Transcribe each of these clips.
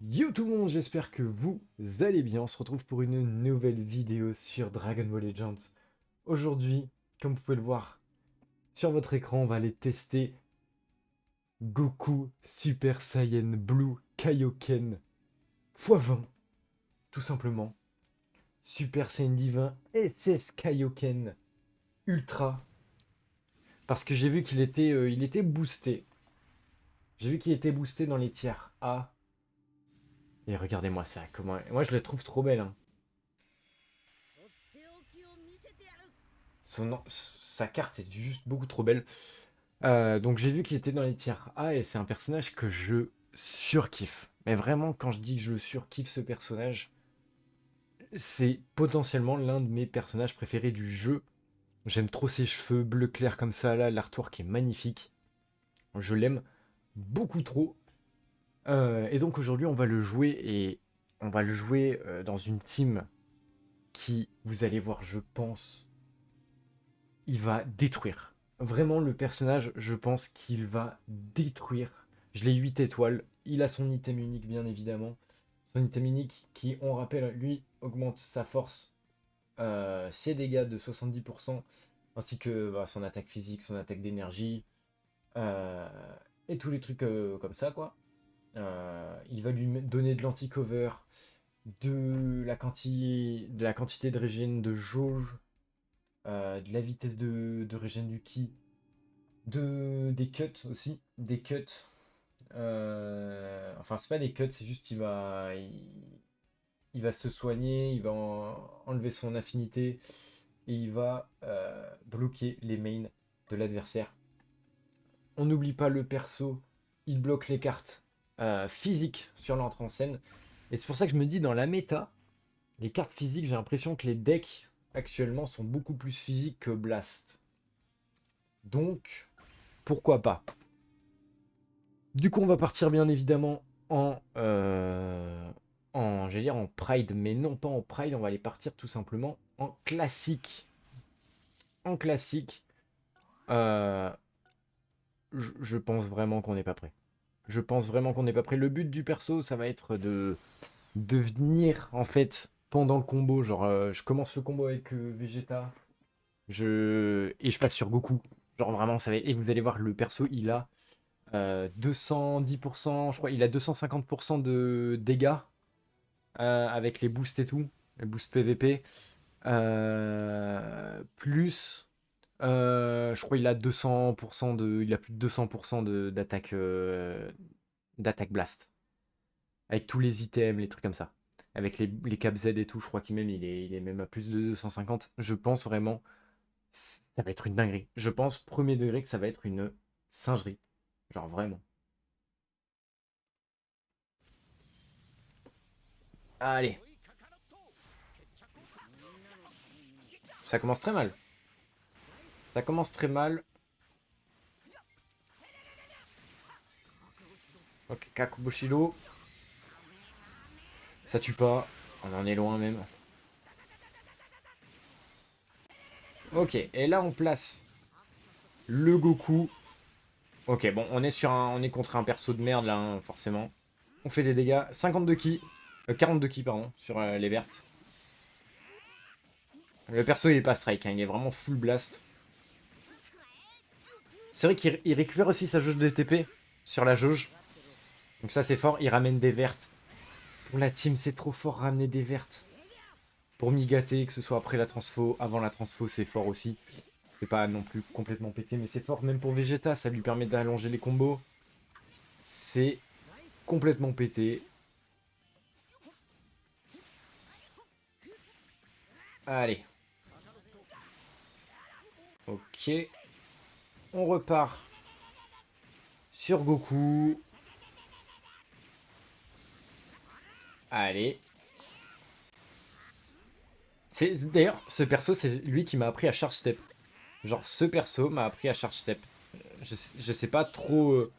Yo tout le monde, j'espère que vous allez bien. On se retrouve pour une nouvelle vidéo sur Dragon Ball Legends. Aujourd'hui, comme vous pouvez le voir sur votre écran, on va aller tester Goku Super Saiyan Blue Kaioken x 20, tout simplement. Super Saiyan Divin SS Kaioken Ultra. Parce que j'ai vu qu'il était boosté. J'ai vu qu'il était boosté dans les tiers A. Et regardez-moi ça, comment... Moi je le trouve trop belle, hein. Sa carte est juste beaucoup trop belle. Donc j'ai vu qu'il était dans les tiers A et c'est un personnage que je surkiffe. Mais vraiment, quand je dis que je surkiffe ce personnage, c'est potentiellement l'un de mes personnages préférés du jeu. J'aime trop ses cheveux bleu clair comme ça, là, l'artwork est magnifique. Je l'aime beaucoup trop. Et donc aujourd'hui, on va le jouer et on va le jouer dans une team qui, vous allez voir, je pense, il va détruire. Vraiment, le personnage, je pense qu'il va détruire. Je l'ai 8 étoiles. Il a son item unique, bien évidemment. Son item unique qui, on rappelle, lui, augmente sa force, ses dégâts de 70%, ainsi que son attaque physique, son attaque d'énergie, euh, et tous les trucs comme ça, quoi. Il va lui donner de l'anti-cover, de la quantité de régène de jauge, de la vitesse de régène du ki, des cuts aussi. Des cuts. Enfin, c'est pas des cuts, c'est juste il va se soigner, il va enlever son affinité et il va bloquer les mains de l'adversaire. On n'oublie pas le perso, il bloque les cartes physiques sur l'entrée en scène. Et c'est pour ça que je me dis, dans la méta, les cartes physiques, j'ai l'impression que les decks actuellement sont beaucoup plus physiques que Blast. Donc, pourquoi pas? Du coup, on va partir bien évidemment j'allais dire en Pride, mais non pas en Pride, on va aller partir tout simplement en classique. En classique, euh, je pense vraiment qu'on n'est pas prêt. Je pense vraiment qu'on n'est pas prêt. Le but du perso, ça va être de venir en fait pendant le combo. Genre, je commence le combo avec Vegeta, et je passe sur Goku. Genre vraiment, ça va... Et vous allez voir, le perso, il a 210%, je crois, il a 250% de dégâts avec les boosts et tout, les boosts PVP. Plus, je crois, il a plus de 200% d'attaque d'attaque blast. Avec tous les items, les trucs comme ça. Avec les cap Z et tout, je crois il est même à plus de 250. Je pense vraiment, ça va être une dinguerie. Je pense, premier degré, que ça va être une singerie. Genre vraiment. Allez, ça commence très mal. Ça commence très mal. Ok, Kakuboshido. Ça tue pas. On en est loin même. Ok, et là on place le Goku. Ok, bon, on est contre un perso de merde là, hein, forcément. On fait des dégâts. 52 ki. 42 ki, pardon, sur les vertes. Le perso il est pas strike, hein, il est vraiment full blast. C'est vrai qu'il récupère aussi sa jauge de TP sur la jauge. Donc ça c'est fort, il ramène des vertes. Pour la team, c'est trop fort ramener des vertes. Pour m'y gâter, que ce soit après la transfo, avant la transfo, c'est fort aussi. C'est pas non plus complètement pété, mais c'est fort. Même pour Vegeta, ça lui permet d'allonger les combos. C'est complètement pété. Allez. Ok. On repart sur Goku. Allez. D'ailleurs, ce perso, c'est lui qui m'a appris à charge step. Genre, ce perso m'a appris à charge step. Je sais pas trop...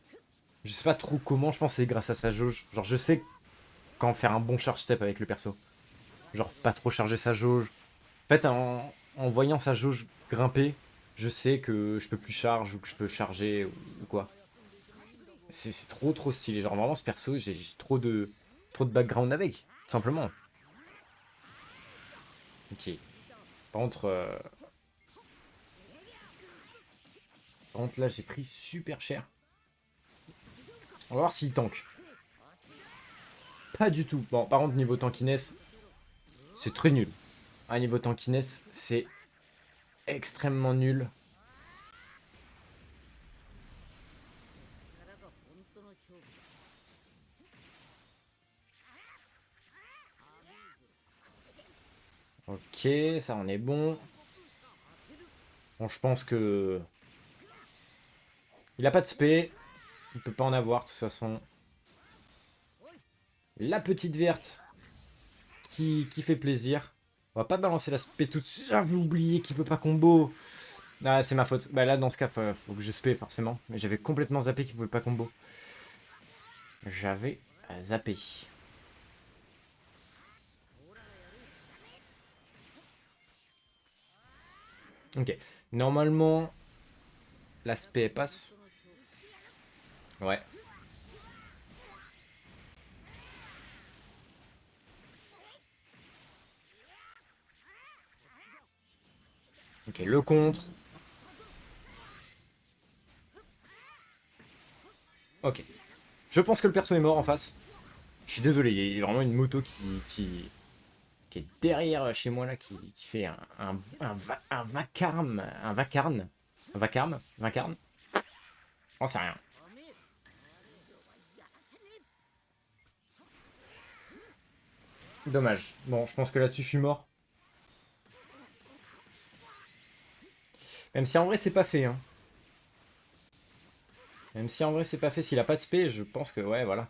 je sais pas trop comment, je pense que c'est grâce à sa jauge. Genre, je sais quand faire un bon charge step avec le perso. Genre, pas trop charger sa jauge. En fait, en voyant sa jauge grimper, je sais que je peux plus charge ou que je peux charger ou quoi. C'est trop trop stylé. Genre, vraiment, ce perso, j'ai trop de... trop de background avec, tout simplement. Ok. Par contre, là, j'ai pris super cher. On va voir s'il tank. Pas du tout. Bon, par contre, niveau tankiness, c'est très nul. Ah, niveau tankiness, c'est extrêmement nul. Ok, ça on est bon. Bon, je pense que... Il a pas de spé. Il peut pas en avoir, de toute façon. La petite verte qui fait plaisir. On va pas balancer la spé tout de suite. J'avais oublié qu'il peut pas combo. Ah, c'est ma faute. Bah là, dans ce cas, faut que je spé, forcément. Mais j'avais complètement zappé qu'il pouvait pas combo. J'avais zappé. Ok. Normalement, l'aspect passe. Ouais. Ok, le contre. Ok. Je pense que le perso est mort en face. Je suis désolé, il y a vraiment une moto qui est derrière chez moi là, qui fait un vacarme. Un vacarme. Un vacarme. Vacarme. J'en sais rien. Dommage. Bon, je pense que là-dessus, je suis mort. Même si en vrai, c'est pas fait. Hein. Même si en vrai, c'est pas fait. S'il a pas de spé, je pense que, ouais, voilà.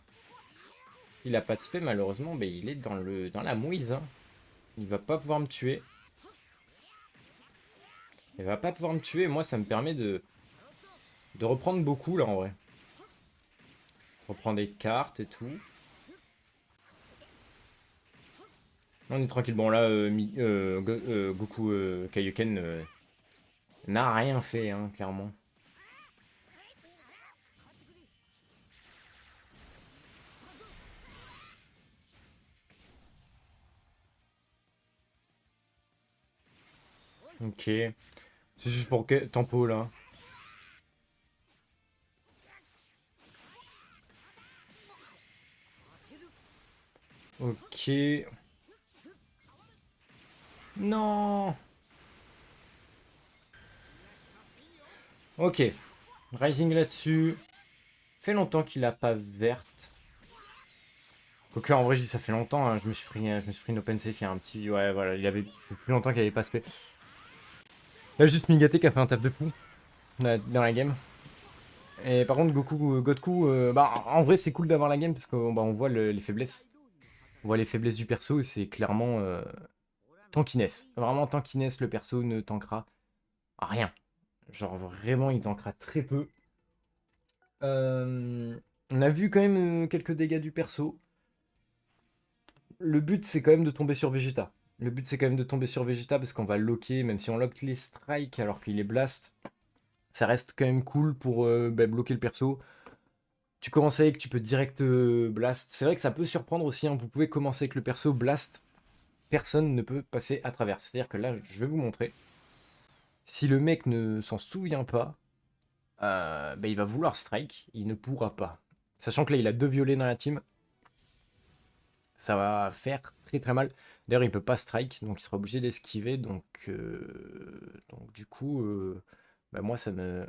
S'il a pas de spé, malheureusement, ben, il est dans la mouise. Hein. Il va pas pouvoir me tuer. Il va pas pouvoir me tuer. Moi, ça me permet de reprendre beaucoup, là, en vrai. Reprendre des cartes et tout. On est tranquille. Bon, là, Goku Kaioken n'a rien fait, hein, clairement. Ok. C'est juste pour tempo, là. Ok. Non. Ok. Rising là-dessus. Fait longtemps qu'il a pas verte. Quoique, en vrai, je dis ça fait longtemps. Hein, je me suis pris une open safe il y a un petit. Ouais, voilà. Il avait ça fait plus longtemps qu'il avait pas spé. Là, juste Migaté qui a fait un taf de fou dans la game. Et par contre, Godku, bah, en vrai, c'est cool d'avoir la game parce qu'on bah, on voit les faiblesses. On voit les faiblesses du perso et c'est clairement tankiness. Vraiment, tankiness, le perso ne tankera rien. Genre, vraiment, il tankera très peu. On a vu quand même quelques dégâts du perso. Le but, c'est quand même de tomber sur Vegeta. Le but, c'est quand même de tomber sur Vegeta parce qu'on va locker, même si on lock les strikes alors qu'il est blast, ça reste quand même cool pour bah, bloquer le perso. Tu commences avec, tu peux direct blast. C'est vrai que ça peut surprendre aussi, hein. Vous pouvez commencer avec le perso blast. Personne ne peut passer à travers. C'est-à-dire que là, je vais vous montrer. Si le mec ne s'en souvient pas, bah, il va vouloir strike. Il ne pourra pas. Sachant que là, il a deux violets dans la team. Ça va faire très très mal. D'ailleurs, il peut pas strike, donc il sera obligé d'esquiver. Donc du coup, bah, moi, ça met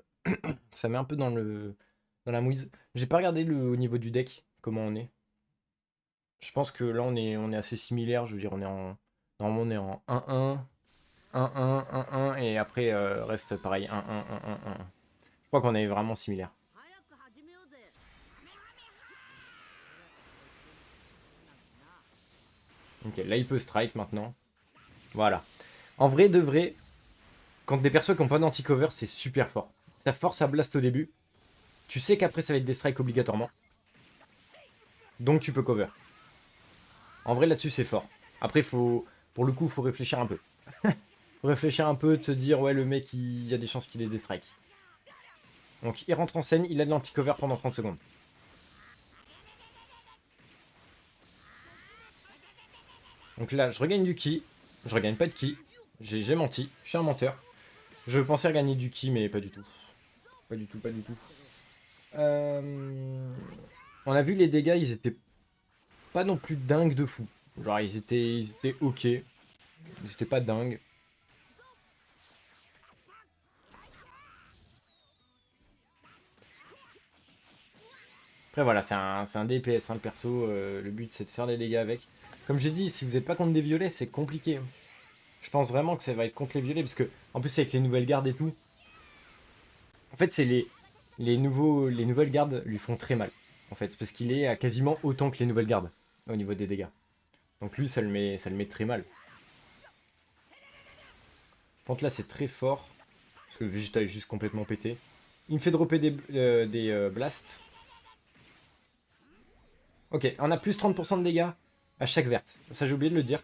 un peu dans la mouise. J'ai pas regardé au niveau du deck, comment on est. Je pense que là, on est assez similaire. Je veux dire, normalement, on est en 1-1, 1-1, 1-1, et après, reste pareil, 1-1, 1-1, 1-1. Je crois qu'on est vraiment similaire. Ok, là, il peut strike maintenant. Voilà. En vrai, de vrai, quand des persos qui n'ont pas d'anti-cover, c'est super fort. Ça force à blast au début. Tu sais qu'après, ça va être des strikes obligatoirement. Donc, tu peux cover. En vrai, là-dessus, c'est fort. Après, pour le coup, faut réfléchir un peu. Faut réfléchir un peu, de se dire, ouais, le mec, il y a des chances qu'il ait des strikes. Donc, il rentre en scène, il a de l'anti-cover pendant 30 secondes. Donc là, je regagne du ki. Je regagne pas de ki. J'ai menti. Je suis un menteur. Je pensais regagner du ki, mais pas du tout. Pas du tout, pas du tout. On a vu les dégâts, ils étaient pas non plus dingues de fou. Genre, ils étaient ok. Ils étaient pas dingues. Après, voilà, c'est un DPS, hein, le perso. Le but, c'est de faire des dégâts avec. Comme j'ai dit, si vous n'êtes pas contre des violets, c'est compliqué. Je pense vraiment que ça va être contre les violets, parce que, en plus, avec les nouvelles gardes et tout, en fait, c'est les nouvelles gardes lui font très mal. En fait, parce qu'il est à quasiment autant que les nouvelles gardes au niveau des dégâts. Donc lui, ça le met très mal. Par contre, là, c'est très fort. Parce que le Vegeta est juste complètement pété. Il me fait dropper des blasts. Ok, on a plus 30% de dégâts à chaque verte. Ça, j'ai oublié de le dire.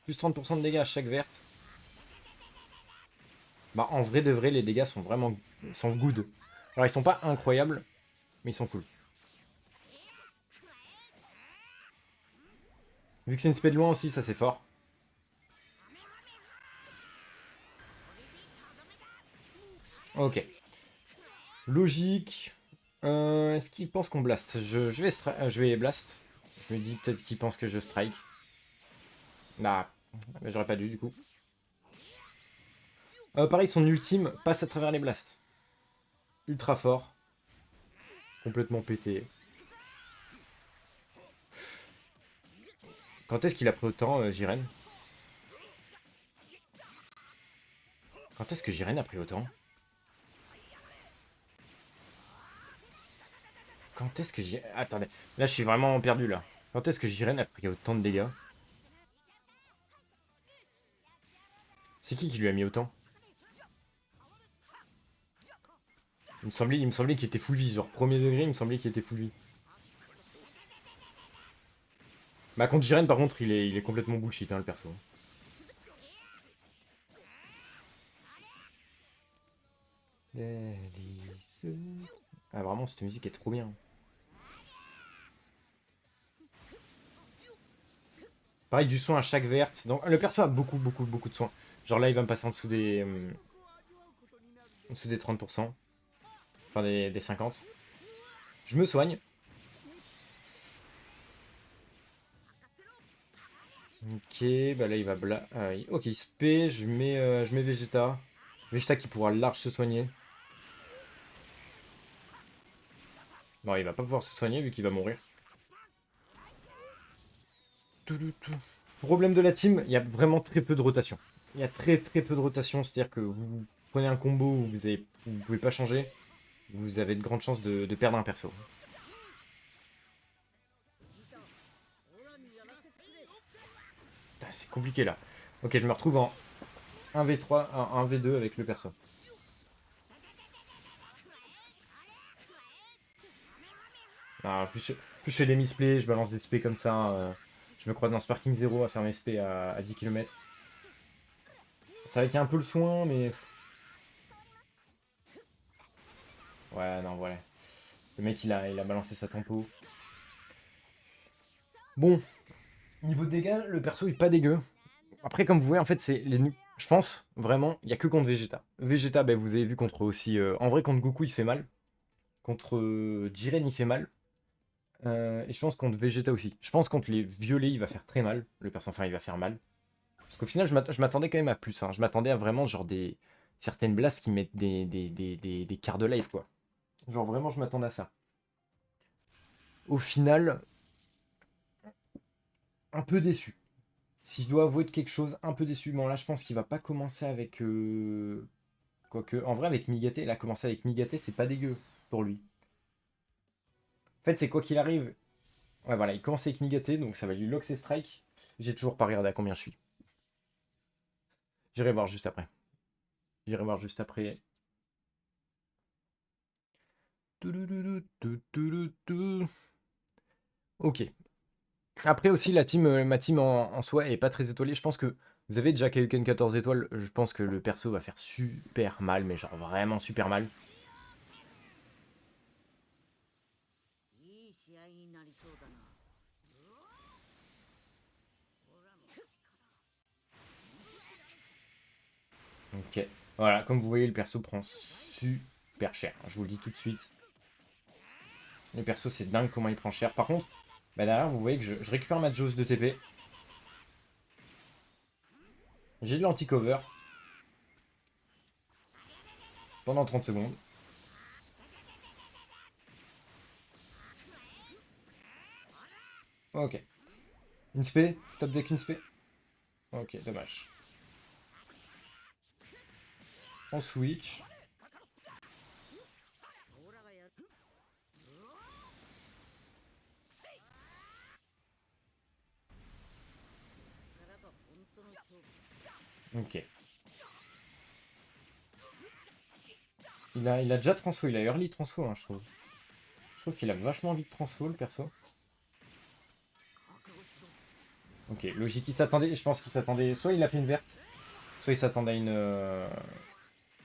Plus 30% de dégâts à chaque verte. Bah, en vrai de vrai, les dégâts sont vraiment sont good. Alors, ils sont pas incroyables, mais ils sont cool. Vu que c'est une spé de loin aussi, ça c'est fort. Ok. Logique. Est-ce qu'il pense qu'on blast je vais blast. Je me dis peut-être qu'il pense que je strike. Nah, mais j'aurais pas dû du coup. Pareil, son ultime passe à travers les blasts. Ultra fort. Complètement pété. Quand est-ce qu'il a pris autant, Jiren? Quand est-ce que Jiren a pris autant? Quand est-ce que Jiren... Attendez, là je suis vraiment perdu là. Quand est-ce que Jiren a pris autant de dégâts? C'est qui lui a mis autant? Il me semblait qu'il était full vie. Genre premier degré, il me semblait qu'il était full vie. Bah contre Jiren par contre, il est complètement bullshit hein, le perso. Délice. Ah vraiment, cette musique est trop bien. Pareil, du soin à chaque verte. Donc le perso a beaucoup, beaucoup, beaucoup de soins. Genre là, il va me passer en dessous des 30%. Enfin, des 50. Je me soigne. Ok, bah là, il va ok, il se paie. Je mets Vegeta. Vegeta qui pourra large se soigner. Non, il va pas pouvoir se soigner vu qu'il va mourir. Tout, tout, tout. Problème de la team, il y a vraiment très peu de rotation. Il y a très très peu de rotation, c'est-à-dire que vous prenez un combo où vous pouvez pas changer, vous avez de grandes chances de perdre un perso. Putain, c'est compliqué là. Ok, je me retrouve en 1v3, en 1v2 avec le perso. Ah, plus je fais des misplays, je balance des spés comme ça. Je me crois dans Sparking Zero à faire mes spés à 10 km. C'est vrai qu'il y a un peu le soin, mais... Ouais, non, voilà. Le mec, il a balancé sa tempo. Bon, niveau de dégâts, le perso est pas dégueu. Après, comme vous voyez, en fait, je pense vraiment, il n'y a que contre Vegeta. Vegeta, ben, vous avez vu contre aussi. En vrai, contre Goku, il fait mal. Contre Jiren, il fait mal. Et je pense contre Vegeta aussi. Je pense contre les violets, il va faire très mal. Le perso, enfin, il va faire mal. Parce qu'au final, je m'attendais quand même à plus, hein. Je m'attendais à vraiment, genre, certaines blasts qui mettent des quarts de life, quoi. Genre, vraiment, je m'attendais à ça. Au final, un peu déçu. Si je dois avouer de quelque chose, un peu déçu. Bon, là, je pense qu'il va pas commencer avec. Quoique, en vrai, avec Migate, il a commencé avec Migate, c'est pas dégueu pour lui. En fait, c'est quoi qu'il arrive. Ouais, voilà, il commence avec Migate, donc ça va lui lock ses strikes. J'ai toujours pas regardé à combien je suis. J'irai voir juste après. J'irai voir juste après. Ok. Après aussi, ma team en soi est pas très étoilée. Je pense que vous avez déjà Kaioken 14 étoiles. Je pense que le perso va faire super mal, mais genre vraiment super mal. Ok. Voilà, comme vous voyez, le perso prend super cher. Je vous le dis tout de suite. Le perso, c'est dingue comment il prend cher. Par contre, bah derrière, vous voyez que je récupère ma Jaws de TP. J'ai de l'anti-cover pendant 30 secondes. Ok. Une spé? Top deck une spé? Ok, dommage. On switch. Ok. Il a déjà transfo, il a early transfo, hein, je trouve. Je trouve qu'il a vachement envie de transfo, le perso. Ok, logique, il s'attendait, je pense qu'il s'attendait... Soit il a fait une verte, soit il s'attendait à une...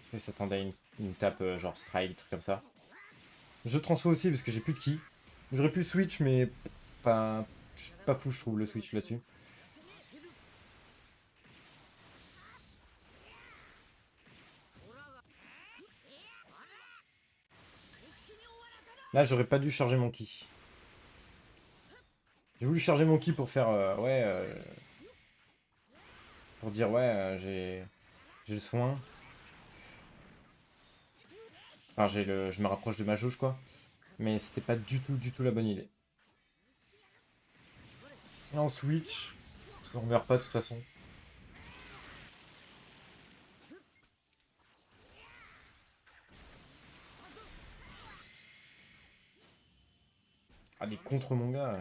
soit il s'attendait à une tape genre strike, truc comme ça. Je transfo aussi parce que j'ai plus de ki. J'aurais pu switch, mais pas, pas fou, je trouve, le switch là-dessus. Là, j'aurais pas dû charger mon ki. J'ai voulu charger mon ki pour faire... ouais... pour dire, ouais, j'ai le soin. Enfin, je me rapproche de ma jauge, quoi. Mais c'était pas du tout la bonne idée. Et en switch, on meurt pas de toute façon. Ah, des contre mon gars.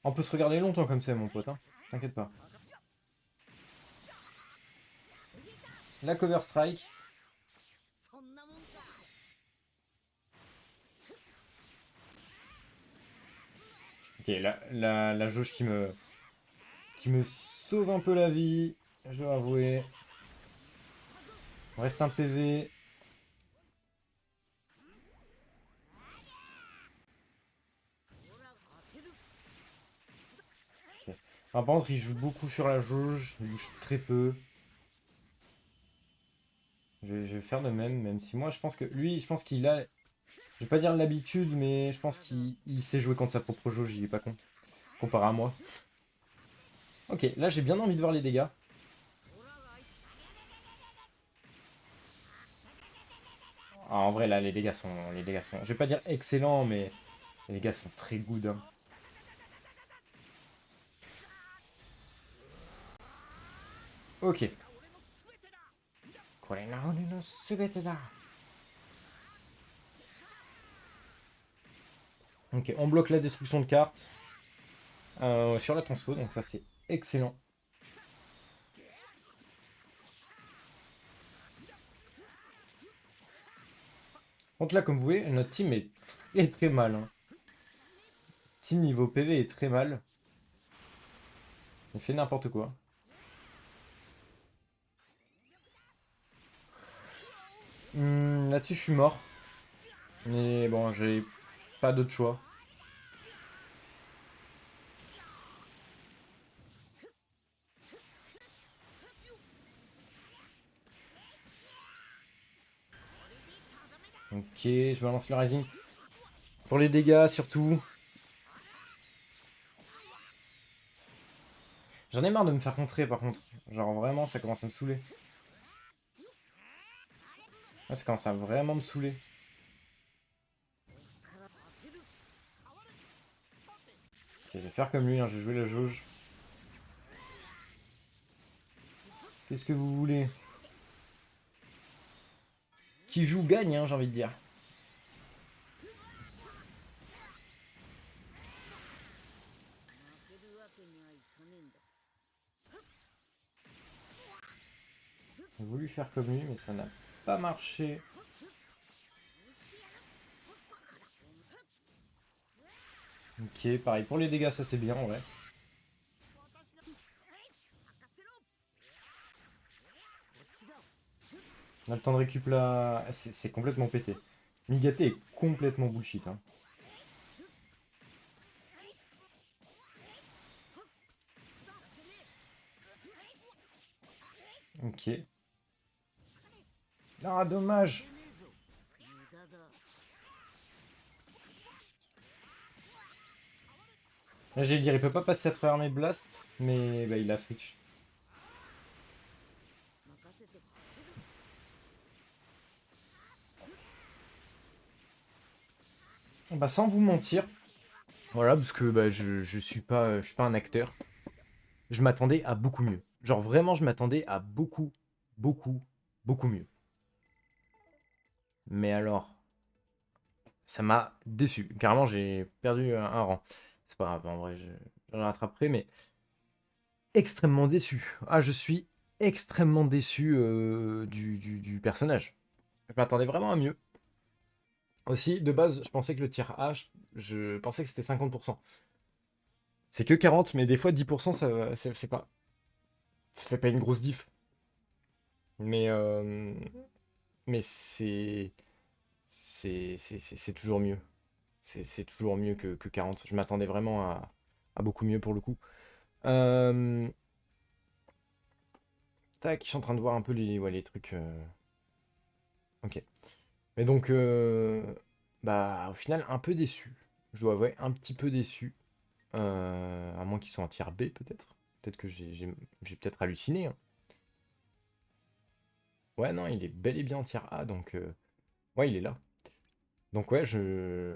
On peut se regarder longtemps comme ça, mon pote, hein. T'inquiète pas. La cover strike. Ok, la jauge qui me sauve un peu la vie, je dois avouer. Reste un PV. Ok. Par contre, il joue beaucoup sur la jauge, il bouge très peu. Je vais faire de même, même si moi je pense que lui, je pense qu'il a, je vais pas dire l'habitude, mais je pense qu'il sait jouer contre sa propre jauge, il est pas con, comparé à moi. Ok, là j'ai bien envie de voir les dégâts. Ah, en vrai, là, les dégâts sont, je vais pas dire excellents, mais les dégâts sont très good, hein. Ok. Ok, on bloque la destruction de cartes sur la transfo, donc ça c'est excellent. Donc là, comme vous voyez, notre team est très mal, hein. Team niveau PV est très mal. Il fait n'importe quoi. Là-dessus, je suis mort. Mais bon, j'ai pas d'autre choix. Ok, je balance le rising. Pour les dégâts, surtout. J'en ai marre de me faire contrer, par contre. Genre, vraiment, ça commence à me saouler. Ouais, ça commence à vraiment me saouler. Ok, je vais faire comme lui, hein, je vais jouer la jauge. Qu'est-ce que vous voulez? Qui joue gagne, hein, j'ai envie de dire. J'ai voulu faire comme lui, mais ça n'a pas marché. Ok, pareil, pour les dégâts, ça c'est bien, ouais. On a le temps de récup là. C'est complètement pété. Migaté est complètement bullshit, hein. Ok. Ah, dommage. Là, j'allais dire, il peut pas passer à travers mes blasts, mais bah, il a switch. Bah, sans vous mentir, voilà, parce que bah, je suis pas un acteur. Je m'attendais à beaucoup mieux. Genre vraiment, je m'attendais à beaucoup, beaucoup, beaucoup mieux. Mais alors, ça m'a déçu. Carrément, j'ai perdu un rang. C'est pas grave, en vrai, je le rattraperai, mais extrêmement déçu. Ah, je suis extrêmement déçu du personnage. Je m'attendais vraiment à mieux. Aussi, de base, je pensais que le tir A, je pensais que c'était 50%. C'est que 40, mais des fois 10%, ça fait pas une grosse diff. Mais, euh, mais c'est toujours mieux. C'est toujours mieux que 40. Je m'attendais vraiment à beaucoup mieux pour le coup. Euh, Tac, je suis en train de voir un peu ouais, les trucs. Ok. Mais donc, bah, au final, un peu déçu. Je dois avouer, un petit peu déçu. À moins qu'ils soient en tiers B, peut-être. Peut-être que j'ai peut-être halluciné, hein. Ouais, non, il est bel et bien en tiers A, donc ouais, il est là. Donc ouais,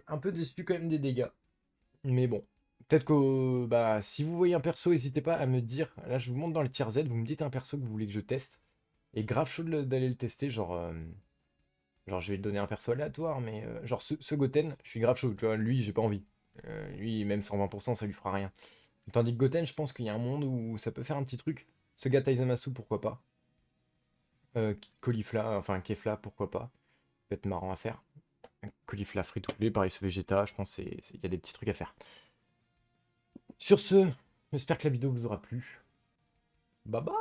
un peu déçu quand même des dégâts. Mais bon, peut-être que bah, si vous voyez un perso, n'hésitez pas à me dire. Là, je vous montre dans le tier Z, vous me dites un perso que vous voulez que je teste. Et grave chaud d'aller le tester, genre je vais te donner un perso aléatoire, mais genre ce Goten, je suis grave chaud, tu vois, lui, j'ai pas envie. Lui, même 120%, ça lui fera rien. Tandis que Goten, je pense qu'il y a un monde où ça peut faire un petit truc. Ce gars Taizamasu, pourquoi pas. Caulifla, enfin Kefla, pourquoi pas. Peut être marrant à faire. Caulifla free to play, pareil ce Vegeta, je pense qu'il y a des petits trucs à faire. Sur ce, j'espère que la vidéo vous aura plu. Bye bye.